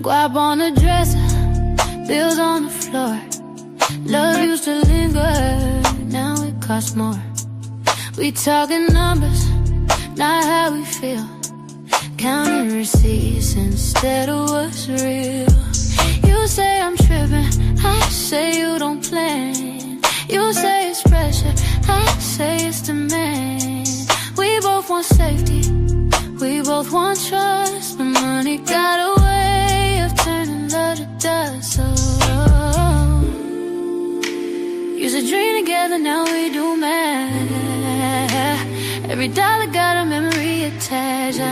Guap on the dresser, bills on the floor. Love used to linger, now it costs more. We talking numbers, not how we feel. Counting receipts instead of what's real. You say I'm tripping, I say you don't plan. You say it's pressure, I say it's demand. We both want safety, we both want trust, but money got a way of turning love to dust. So used to dream together, now we do math. Every dollar got a memory attached. I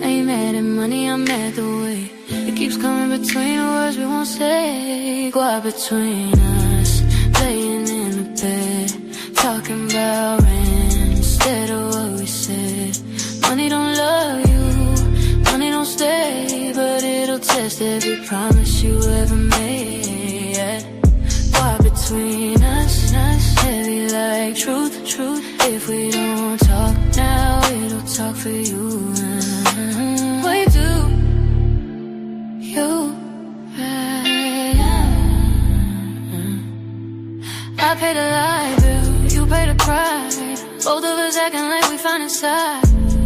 ain't mad at money, I'm mad the way it keeps coming between the words we won't say. Guap between us, laying in the bed, talking about rent instead of what we said. Money don't love you, money don't stay, but it'll test every promise you ever made. Guap between us, heavy like truth. If we don't talk now, it'll talk for you. What you do, you I pay the light bill, you pay the pride. Both of us acting like we find inside.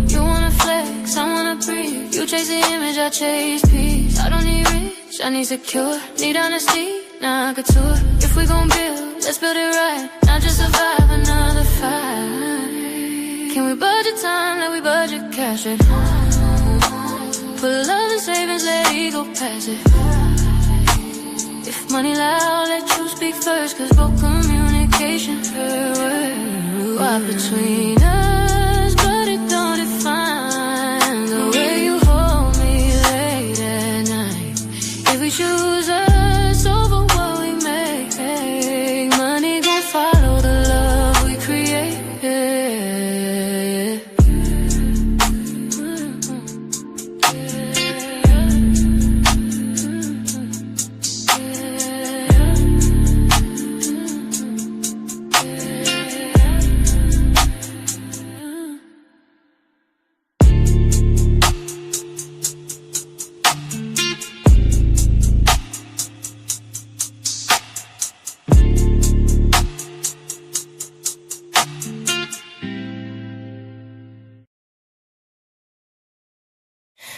You wanna flex, I wanna breathe. You chase the image, I chase peace. I don't need rich, I need secure. Need honesty, now I could tour. If we gon' build, let's build it right. Not just survive another fight. Can we budget time like we budget cash it? Put love in savings, let ego pass it. If money loud, let you speak first, cause both communication per word. What between us, but it don't define the way you hold me late at night. If we choose us over what we make, money gon' follow the love we create.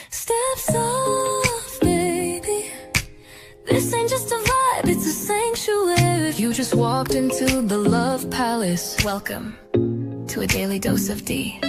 Steps off, baby. This ain't just a vibe, it's a sanctuary. You just walked into the love palace. Welcome to a daily dose of Dee.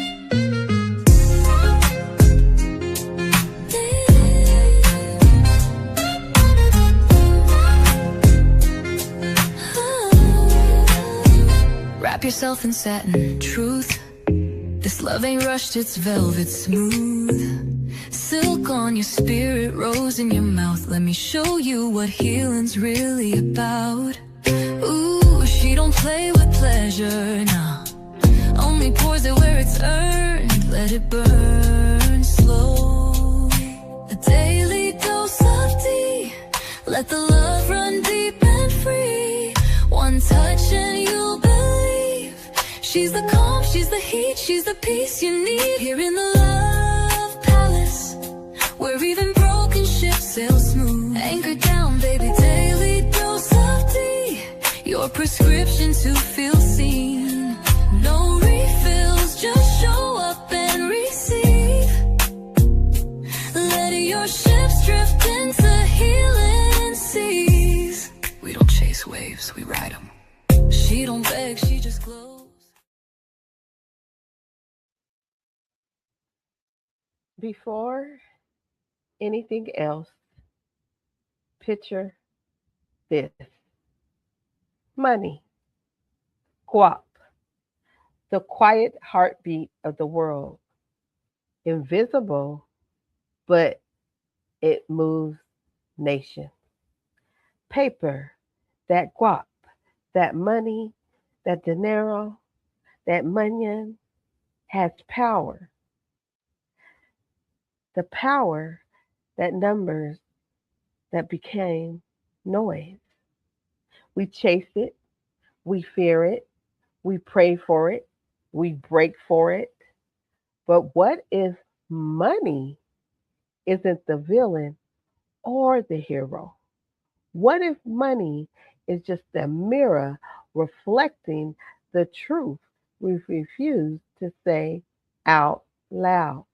Wrap yourself in satin, truth. This love ain't rushed, it's velvet smooth. Silk on your spirit, rose in your mouth. Let me show you what healing's really about. Ooh, she don't play with pleasure, nah. Only pours it where it's earned. Let it burn slow. A daily dose of Dee. Let the love run deep and free. One touch and you'll believe. She's the calm, she's the heat, she's the peace you need. Here in the love palace, where even broken ships sail smooth. Anchor down, baby, daily dose of Dee. Your prescription to feel seen. No refills, just show up and receive. Let your ships drift into healing seas. We don't chase waves, we ride them. She don't beg, she just glows. Before anything else, picture this. Money, guap, the quiet heartbeat of the world. Invisible, but it moves nations. Paper, that guap, that money, that dinero, that money has power. The power that numbers that became noise. We chase it, we fear it, we pray for it, we break for it. But what if money isn't the villain or the hero? What if money is just a mirror reflecting the truth we refuse to say out loud?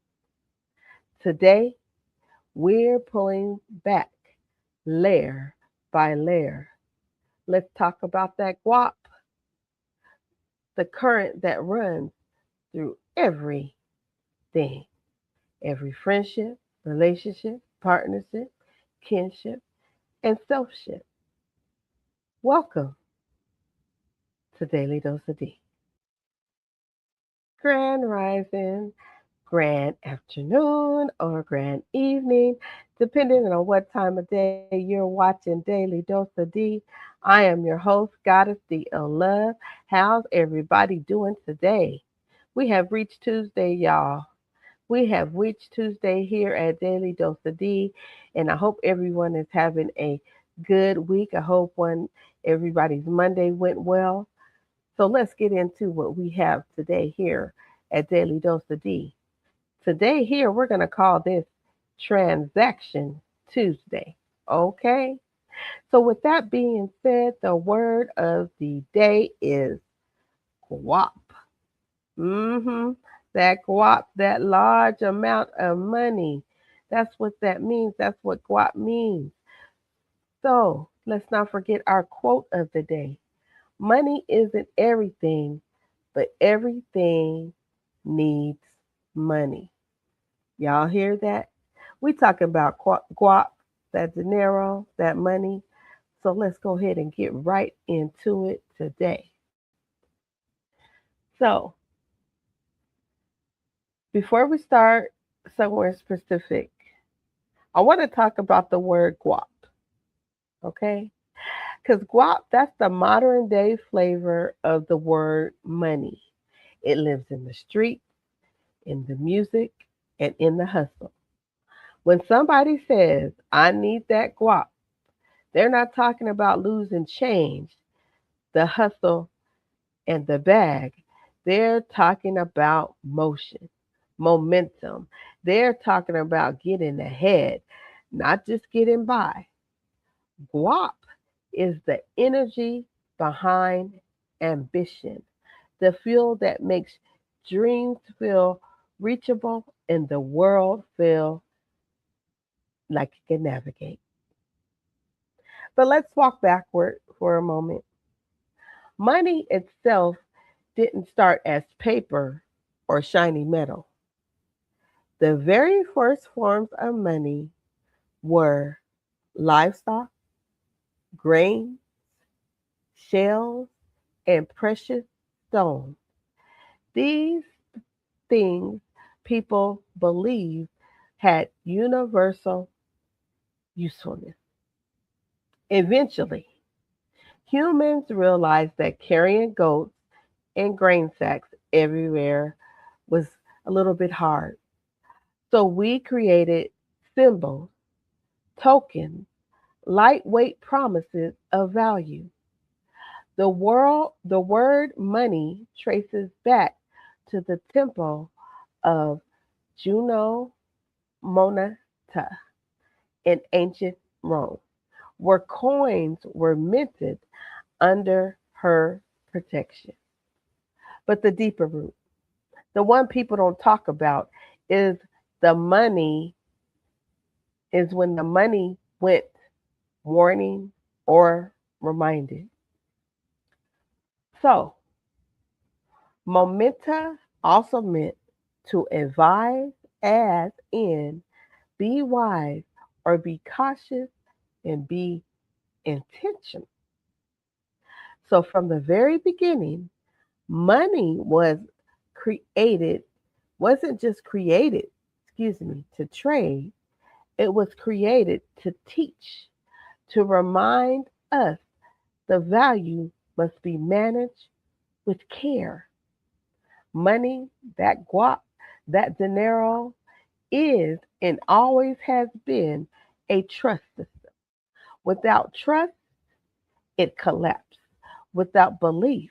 Today, we're pulling back layer by layer. Let's talk about that guap, the current that runs through everything, every friendship, relationship, partnership, kinship, and selfship. Welcome to Daily Dose of Dee. Grand rising, grand afternoon, or grand evening, depending on what time of day you're watching Daily Dose of Dee. I am your host, GoddessDee and Love. How's everybody doing today? We have reached Tuesday, y'all. We have reached Tuesday here at Daily Dose of Dee, and I hope everyone is having a good week. I hope everybody's Monday went well. So let's get into what we have today here at Daily Dose of Dee. Today here we're going to call this Transaction Tuesday. Okay? So with that being said, the word of the day is guap. That guap, that large amount of money. That's what that means. That's what guap means. So let's not forget our quote of the day. Money isn't everything, but everything needs money. Y'all hear that? We talking about guap, that dinero, that money. So let's go ahead and get right into it today. So before we start somewhere specific, I want to talk about the word guap. Okay? Because guap, that's the modern day flavor of the word money. It lives in the streets, in the music, and in the hustle. When somebody says, I need that guap, they're not talking about losing change, the hustle, and the bag. They're talking about motion, momentum. They're talking about getting ahead, not just getting by. Guap is the energy behind ambition, the fuel that makes dreams feel reachable and the world feel like it can navigate. But let's walk backward for a moment. Money itself didn't start as paper or shiny metal. The very first forms of money were livestock, grain, shells, and precious stones. These things people believed had universal usefulness. Eventually, humans realized that carrying goats and grain sacks everywhere was a little bit hard. So we created symbols, tokens, lightweight promises of value. The word money traces back to the temple of Juno Moneta in ancient Rome, where coins were minted under her protection. But the deeper root, the one people don't talk about, is the money, is when the money went warning or reminded. So, momenta also meant to advise, as in be wise or be cautious and be intentional. So, from the very beginning, money created, wasn't just created, to trade, it was created to teach, to remind us the value must be managed with care. Money, that guap, that dinero is and always has been a trust system. Without trust, it collapses. Without belief,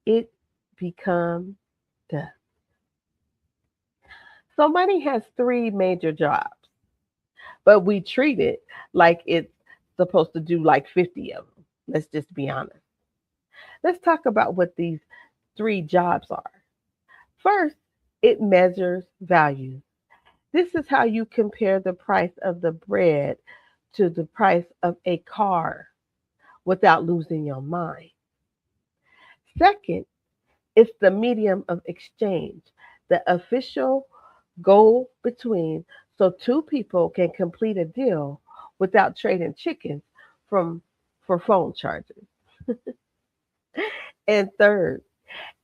it becomes dust. So money has three major jobs. but we treat it like it's supposed to do like 50 of them. Let's just be honest. Let's talk about what these three jobs are. First, it measures value. This is how you compare the price of the bread to the price of a car without losing your mind. Second, it's the medium of exchange, the official go between so two people can complete a deal without trading chickens from for phone charges. And third,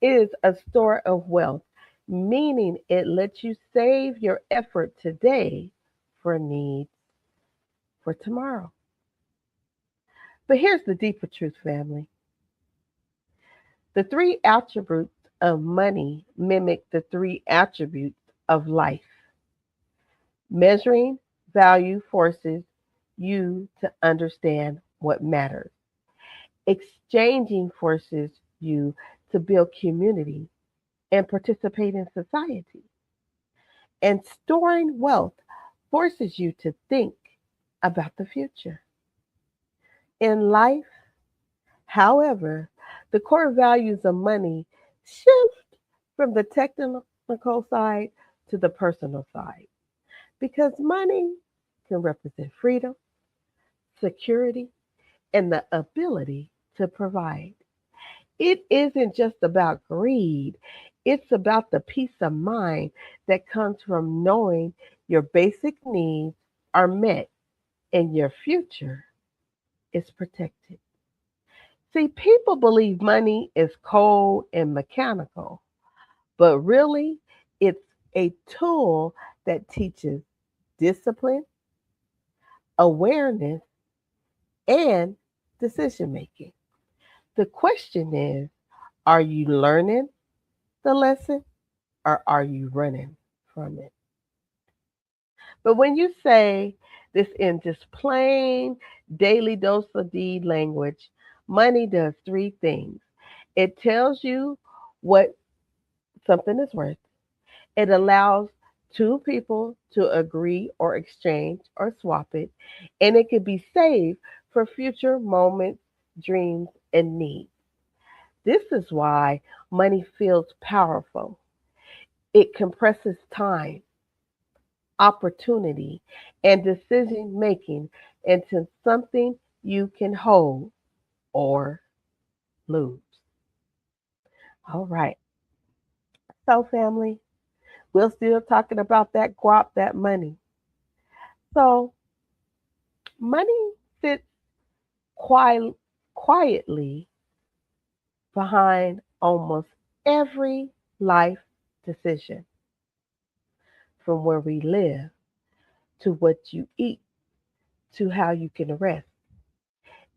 it is a store of wealth, meaning it lets you save your effort today for needs for tomorrow. But here's the deeper truth, family. The three attributes of money mimic the three attributes of life. Measuring value forces you to understand what matters. Exchanging forces you to build community and participate in society. And storing wealth forces you to think about the future. In life, however, the core values of money shift from the technical side to the personal side because money can represent freedom, security, and the ability to provide. It isn't just about greed, it's about the peace of mind that comes from knowing your basic needs are met and your future is protected. See, people believe money is cold and mechanical, but really it's a tool that teaches discipline, awareness, and decision making. The question is, are you learning the lesson or are you running from it? But when you say this in just plain daily dose of deed language, money does three things. It tells you what something is worth. It allows two people to agree or exchange or swap it, and it can be saved for future moments, dreams, and needs. This is why money feels powerful. It compresses time, opportunity, and decision making into something you can hold or lose. All right. So, family, we're still talking about that guap, that money. So, money sits quietly behind almost every life decision, from where we live to what you eat to how you can rest.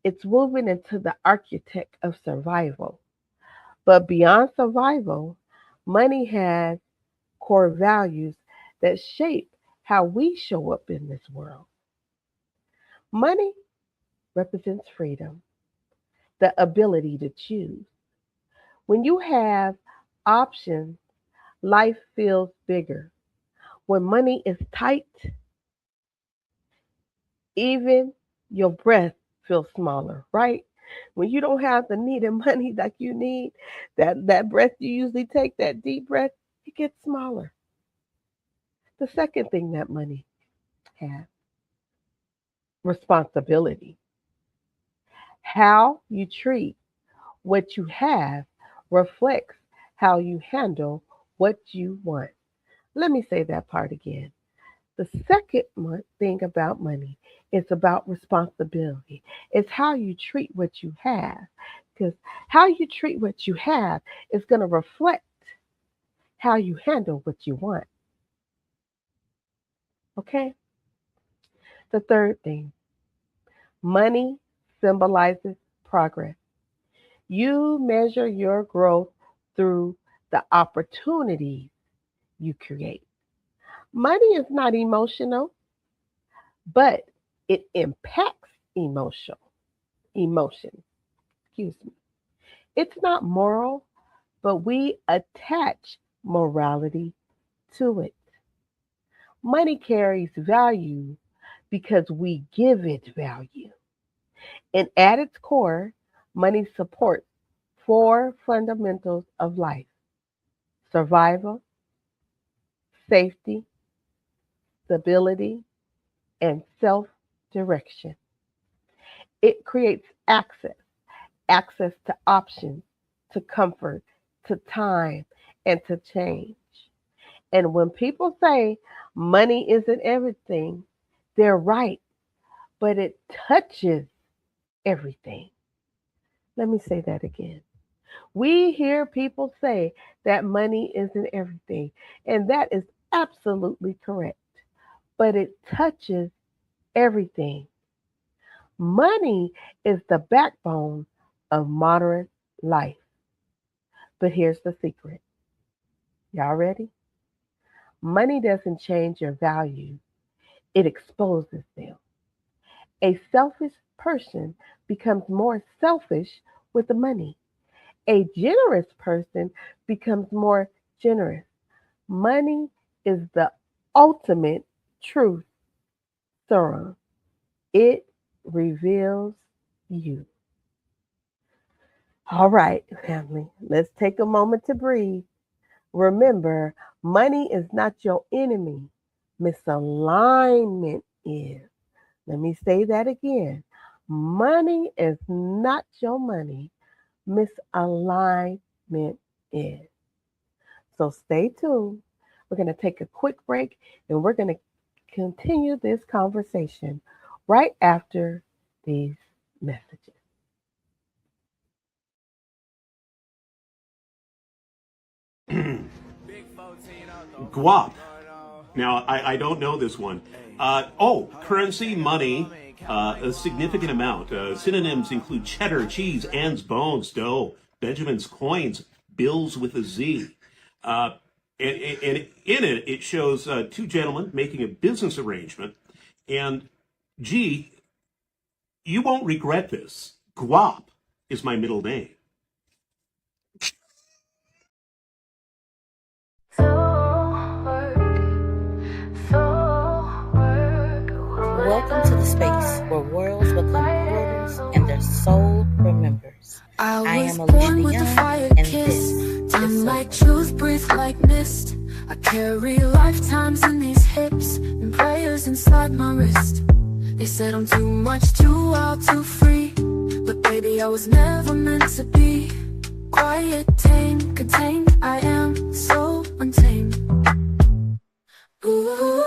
It's woven into the architect of survival. But beyond survival, money has core values that shape how we show up in this world. Money represents freedom, the ability to choose. When you have options, life feels bigger. When money is tight, even your breath feels smaller, right? When you don't have the needed money like you need, that breath you usually take, that deep breath, it gets smaller. The second thing that money has, responsibility. How you treat what you have reflects how you handle what you want. Let me say that part again. The second thing about money is about responsibility. It's how you treat what you have. Because how you treat what you have is going to reflect how you handle what you want. Okay? The third thing, money symbolizes progress. You measure your growth through the opportunities you create. Money is not emotional, but it impacts emotion. Excuse me. It's not moral, but we attach morality to it. Money carries value because we give it value. And at its core, money supports four fundamentals of life: survival, safety, stability, and self direction. It creates access to options, to comfort, to time, and to change. And when people say money isn't everything, they're right, but it touches everything. Let me say that again. We hear people say that money isn't everything, and that is absolutely correct, but it touches everything. Money is the backbone of modern life. But here's the secret. Y'all ready? Money doesn't change your value, it exposes them. A selfish person becomes more selfish with the money. A generous person becomes more generous. Money is the ultimate truth serum. It reveals you. All right, family, let's take a moment to breathe. Remember, money is not your enemy. Misalignment is. Let me say that again. Money is not your money. Misalignment is. So stay tuned. We're going to take a quick break and we're going to continue this conversation right after these messages. Guap. Now, I don't know this one. Currency, money, a significant amount. Synonyms include cheddar, cheese, ands, bones, dough, Benjamin's coins, bills with a Z. And in it, it shows two gentlemen making a business arrangement. And G, you won't regret this. Guap is my middle name. Welcome to the space where worlds become portals and their soul remembers. I am born Alicia with a Young, fire and kiss. this is Time Soul. like truth, breathe like mist. I carry lifetimes in these hips and prayers inside my wrist. They said I'm too much, too wild, too free, but baby, I was never meant to be. Quiet, tame, contained, I am so untamed. Ooh.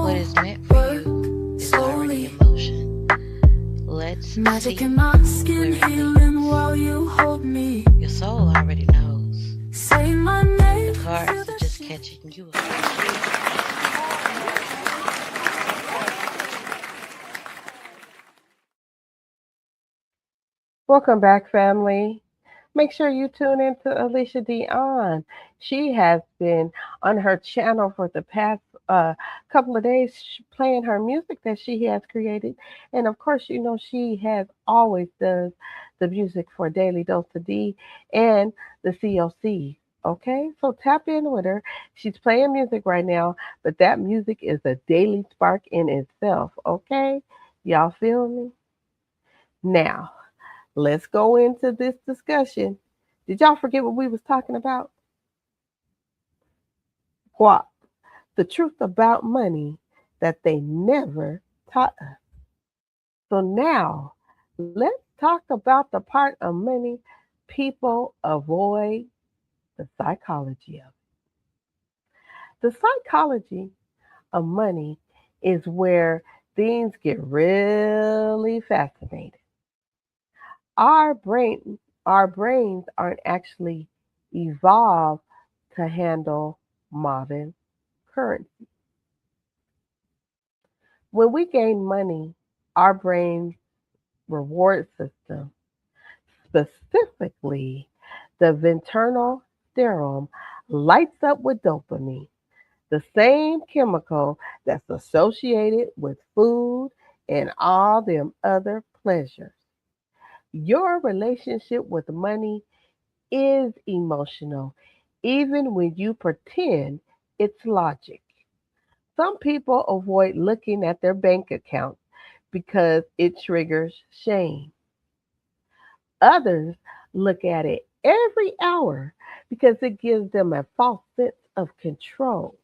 What is meant for you is already in motion. Let's Magic see in my skin, where it healing leads. while you hold me. Your soul already knows. Say my name. The cards are just catching you up. Welcome back, family. Make sure you tune in to Alicia Dion. She has been on her channel for the past couple of days playing her music that she has created. And of course, you know, she has always does the music for Daily Dose of Dee and the COC. Okay, so tap in with her. She's playing music right now, but that music is a daily spark in itself. Okay, y'all feel me? Now, let's go into this discussion. Did y'all forget what we was talking about? Guap, the truth about money that they never taught us. So now, let's talk about the part of money people avoid: the psychology of it. The psychology of money is where things get really fascinating. Our brain, our brains aren't actually evolved to handle modern currency. When we gain money, our brain's reward system, specifically the ventral serum, lights up with dopamine, the same chemical that's associated with food and all them other pleasures. Your relationship with money is emotional, even when you pretend it's logic. Some people avoid looking at their bank account because it triggers shame. Others look at it every hour because it gives them a false sense of control.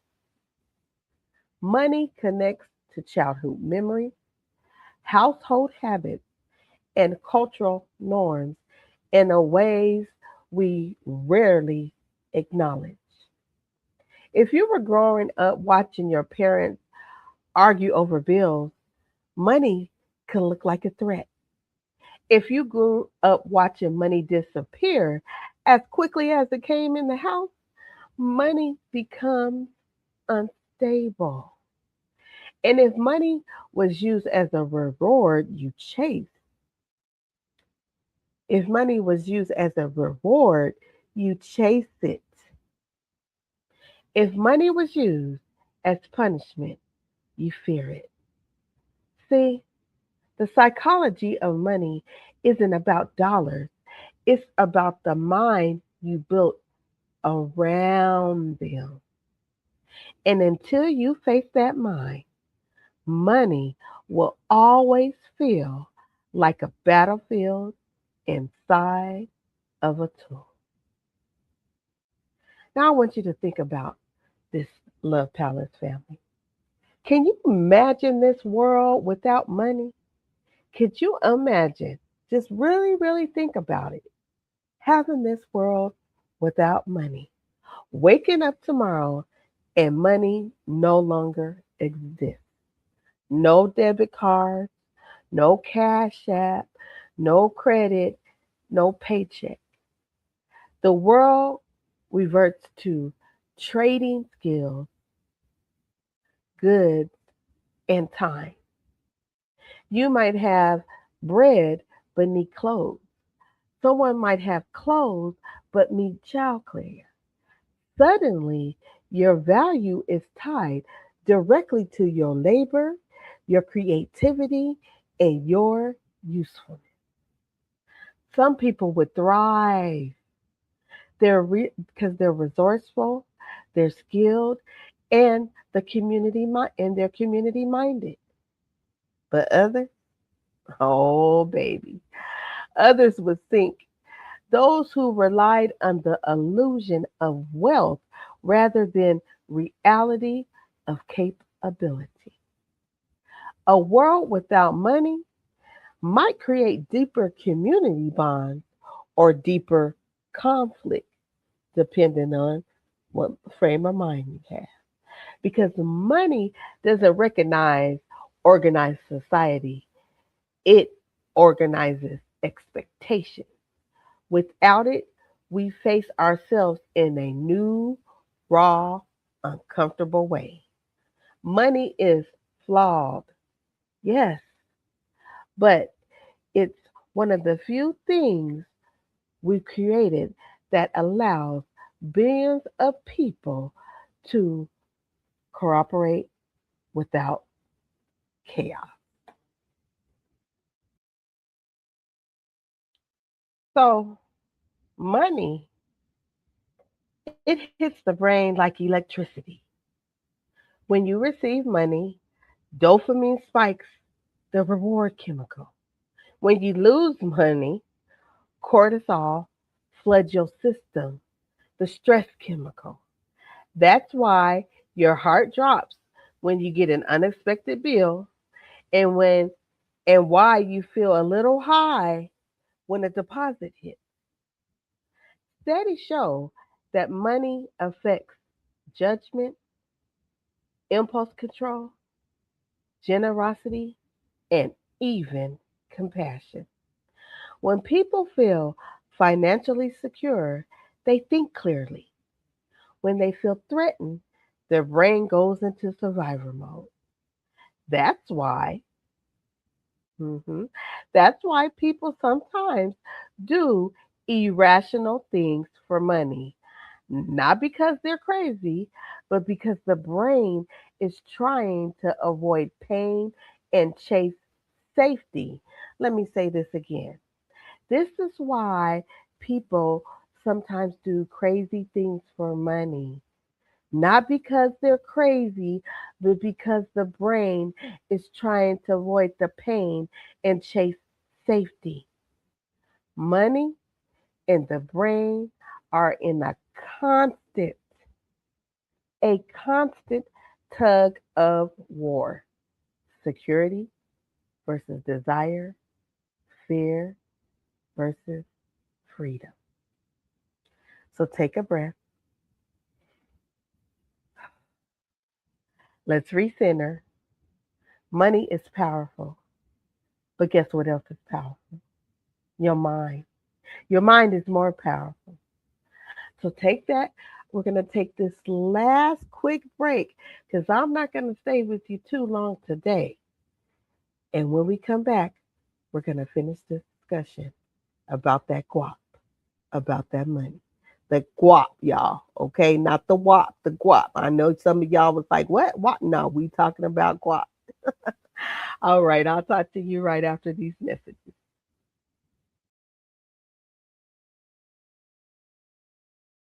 Money connects to childhood memory, household habits, and cultural norms in a ways we rarely acknowledge. If you were growing up watching your parents argue over bills, money can look like a threat. If you grew up watching money disappear as quickly as it came in the house, money becomes unstable. And if money was used as a reward you chase, if money was used as a reward, you chase it. If money was used as punishment, you fear it. See, the psychology of money isn't about dollars, it's about the mind you built around them. And until you face that mind, money will always feel like a battlefield inside of a tool. Now, I want you to think about this Love Palace family. Can you imagine this world without money? Could you imagine? Just really, really think about it. Having this world without money. Waking up tomorrow and money no longer exists. No debit cards, no cash app, no credit, no paycheck. The world reverts to trading skills, goods, and time. You might have bread but need clothes. Someone might have clothes but need childcare. Suddenly, your value is tied directly to your labor, your creativity, and your usefulness. Some people would thrive. Because they're resourceful, they're skilled, and they're community minded. But others, oh baby, others would think. Those who relied on the illusion of wealth rather than reality of capability. A world without money might create deeper community bonds or deeper conflict, depending on what frame of mind you have. Because money doesn't recognize organized society, it organizes expectations. Without it, we face ourselves in a new, raw, uncomfortable way. Money is flawed, yes, but it's one of the few things we've created that allows billions of people to cooperate without chaos. So, money, it hits the brain like electricity. When you receive money, dopamine spikes, the reward chemical. When you lose money, cortisol floods your system, the stress chemical. That's why your heart drops when you get an unexpected bill and why you feel a little high when a deposit hits. Studies show that money affects judgment, impulse control, generosity, and even compassion. When people feel financially secure, they think clearly. When they feel threatened, their brain goes into survivor mode. That's why, mhm, that's why people sometimes do irrational things for money. Not because they're crazy, but because the brain is trying to avoid pain and chase safety. Let me say this again. This is why people sometimes do crazy things for money. Not because they're crazy, but because the brain is trying to avoid the pain and chase safety. Money and the brain are in constant, a constant tug of war. Security versus desire, fear versus freedom. So take a breath. Let's recenter. Money is powerful, but guess what else is powerful? Your mind. Your mind is more powerful. So take that. We're going to take this last quick break because I'm not going to stay with you too long today. And when we come back, we're going to finish this discussion about that guap, about that money. The guap, y'all. Okay, not the wop, the guap. I know some of y'all was like, what? What? No, we talking about guap. All right, I'll talk to you right after these messages.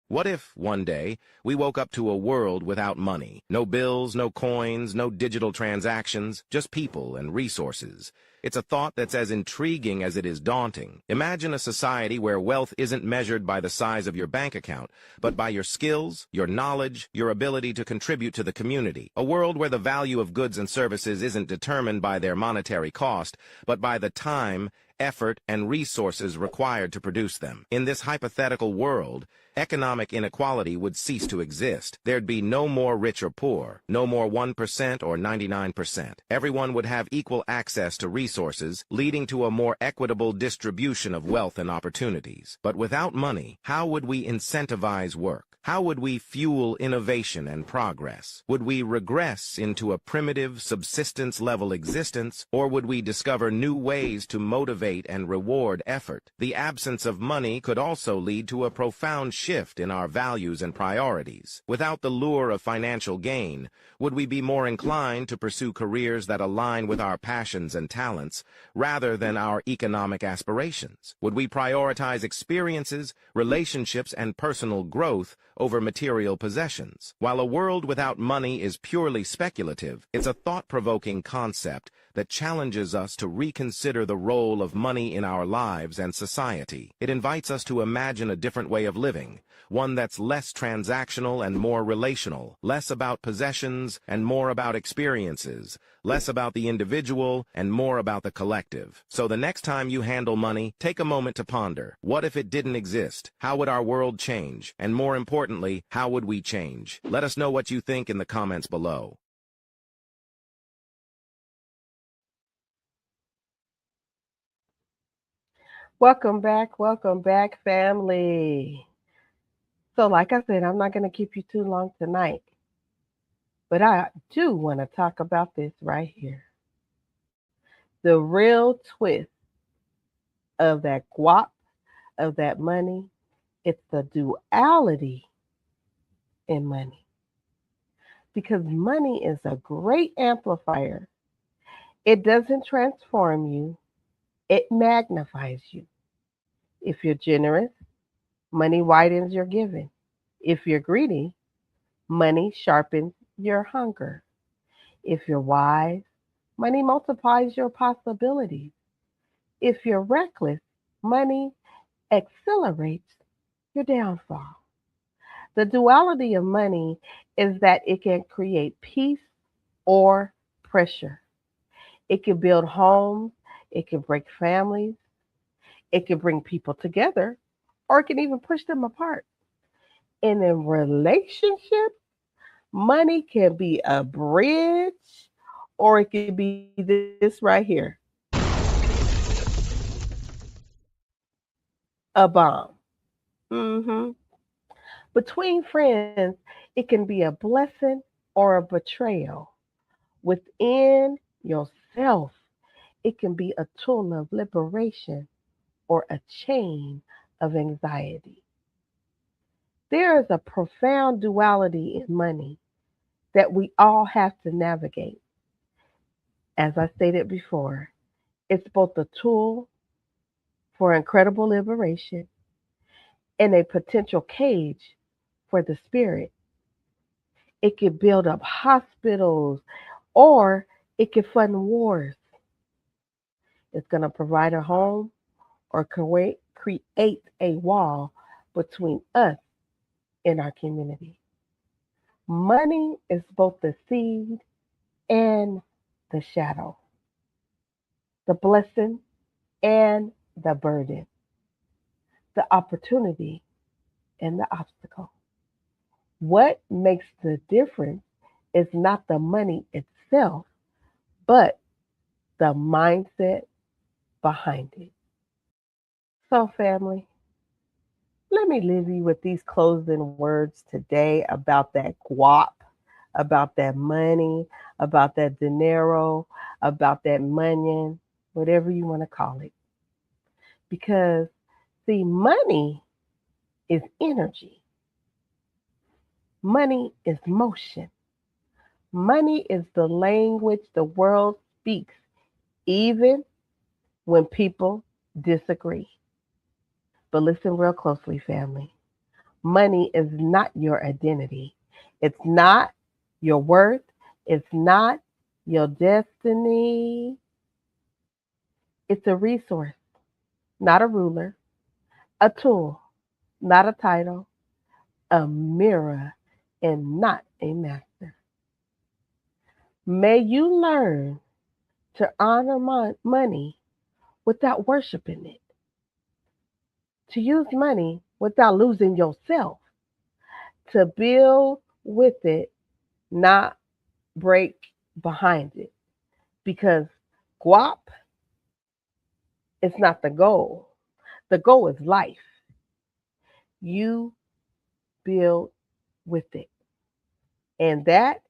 What if, one day, we woke up to a world without money? No bills, no coins, no digital transactions, just people and resources. It's a thought that's as intriguing as it is daunting. Imagine a society where wealth isn't measured by the size of your bank account, but by your skills, your knowledge, your ability to contribute to the community. A world where the value of goods and services isn't determined by their monetary cost, but by the time, effort, and resources required to produce them. In this hypothetical world, economic inequality would cease to exist. There'd be no more rich or poor, no more 1% or 99%. Everyone would have equal access to resources, leading to a more equitable distribution of wealth and opportunities. But without money, how would we incentivize work? How would we fuel innovation and progress? Would we regress into a primitive, subsistence-level existence, or would we discover new ways to motivate and reward effort? The absence of money could also lead to a profound shift in our values and priorities. Without the lure of financial gain, would we be more inclined to pursue careers that align with our passions and talents, rather than our economic aspirations? Would we prioritize experiences, relationships, and personal growth over material possessions? While a world without money is purely speculative, it's a thought-provoking concept that challenges us to reconsider the role of money in our lives and society. It invites us to imagine a different way of living, one that's less transactional and more relational, less about possessions and more about experiences, less about the individual and more about the collective. So the next time you handle money, take a moment to ponder, what if it didn't exist? How would our world change? And more importantly, how would we change? Let us know what you think in the comments below. Welcome back, family. So, like I said, I'm not going to keep you too long tonight, but I do want to talk about this right here. The real twist of that guap, of that money, it's the duality in money. Because money is a great amplifier. It doesn't transform you, it magnifies you. If you're generous, money widens your giving. If you're greedy, money sharpens your hunger. If you're wise, money multiplies your possibilities. If you're reckless, money accelerates your downfall. The duality of money is that it can create peace or pressure. It can build homes, it can break families, it can bring people together, or it can even push them apart. And in relationships, money can be a bridge or it can be this right here, a bomb. hmm Between friends, it can be a blessing or a betrayal. Within yourself, it can be a tool of liberation or a chain of anxiety. There is a profound duality in money that we all have to navigate. As I stated before, it's both a tool for incredible liberation and a potential cage for the spirit. It could build up hospitals or it could fund wars. It's going to provide a home or create a wall between us and our community. Money is both the seed and the shadow, the blessing and the burden, the opportunity and the obstacle. What makes the difference is not the money itself, but the mindset behind it. So, family, let me leave you with these closing words today about that guap, about that money, about that dinero, about that money, whatever you want to call it. Because, see, money is energy, money is motion, money is the language the world speaks, even when people disagree. But listen real closely, family. Money is not your identity. It's not your worth. It's not your destiny. It's a resource, not a ruler, a tool, not a title, a mirror, and not a master. May you learn to honor money without worshiping it, to use money without losing yourself, to build with it, not break behind it. Because guap is not the goal. The goal is life. You build with it. And that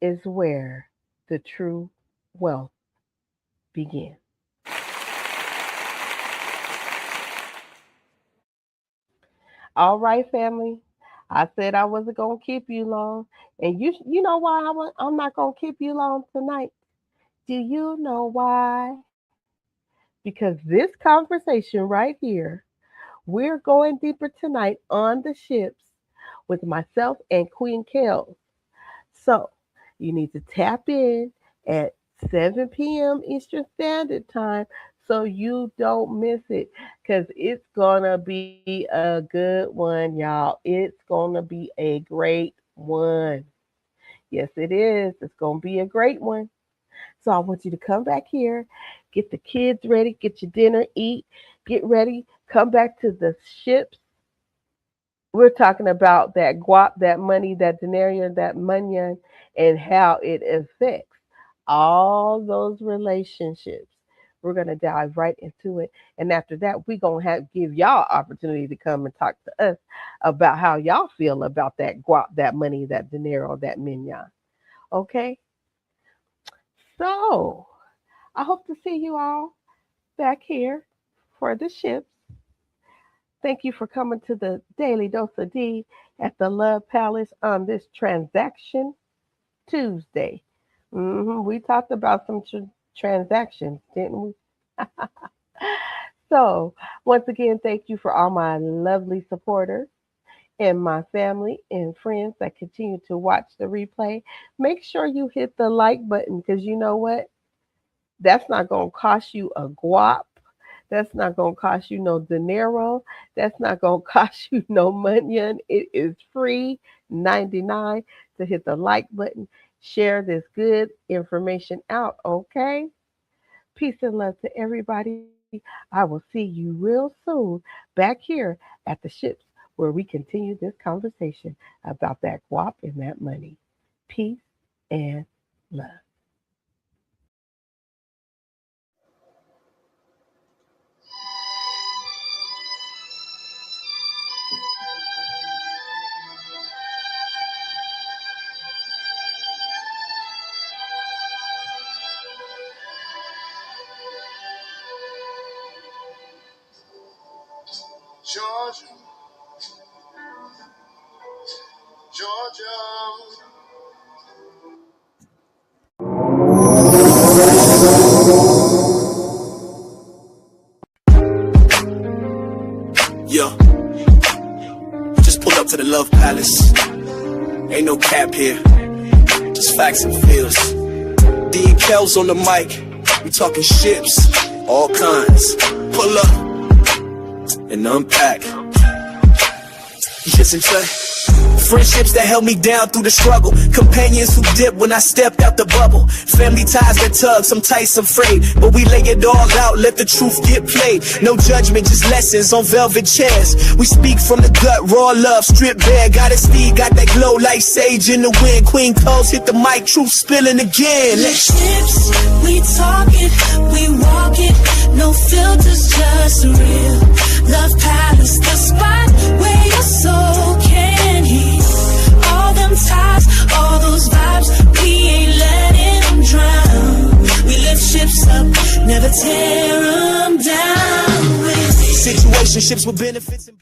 is where the true wealth begins. All right, family. I said I wasn't going to keep you long. And you know why I'm not going to keep you long tonight? Do you know why? Because this conversation right here, we're going deeper tonight on the ships with myself and Queen Kellz. So you need to tap in at 7 p.m. Eastern Standard Time so you don't miss it because it's going to be a good one, y'all. It's going to be a great one. Yes, it is. It's going to be a great one. So I want you to come back here, get the kids ready, get your dinner, eat, get ready, come back to the ships. We're talking about that guap, that money, that denarian, that money, and how it affects all those relationships. We're going to dive right into it. And after that, we're going to give y'all opportunity to come and talk to us about how y'all feel about that guap, that money, that dinero, that mignon. Okay? So I hope to see you all back here for the ships. Thank you for coming to the Daily Dose of Dee at the Love Palace on this Transaction Tuesday. We talked about some transactions, didn't we? So, once again, thank you for all my lovely supporters and my family and friends that continue to watch the replay. Make sure you hit the like button because you know what? That's not going to cost you a guap. That's not going to cost you no dinero. That's not going to cost you no money. It is free 99 to hit the like button. Share this good information out, okay? Peace and love to everybody. I will see you real soon back here at the ships where we continue this conversation about that guap and that money. Peace and love. Georgia, Georgia. Yo, just pull up to the Love Palace. Ain't no cap here, just facts and feels. Dee and Kellz on the mic, we talking ships, all kinds. Pull up and unpack. Listen to friendships that held me down through the struggle. Companions who dipped when I stepped out the bubble. Family ties that tug, some tight, some frayed. But we lay it all out, let the truth get played. No judgment, just lessons on velvet chairs. We speak from the gut, raw love, stripped bare. GoddessDee got that glow like sage in the wind. Queen Kellz hit the mic, truth spilling again. Ships, we talk it, we walk it. No filters, just real. Love Palace, the spot where your soul can heal. All them ties, all those vibes, we ain't letting them drown. We lift ships up, never tear them down. With Situationships with benefits and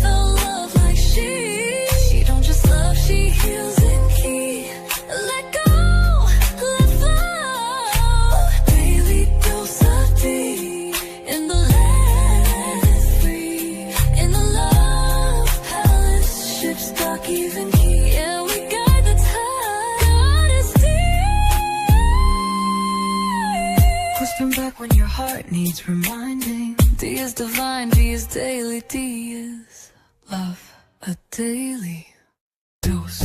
love like she don't just love, she heals and keeps. Let go, let flow. Daily dose of Dee in the land is free. In the love palace, ships dock even key. Yeah, we guide the tide. GoddessDee. Whispering back when your heart needs reminding. Dee is divine, Dee is daily, Dee is love, a daily dose.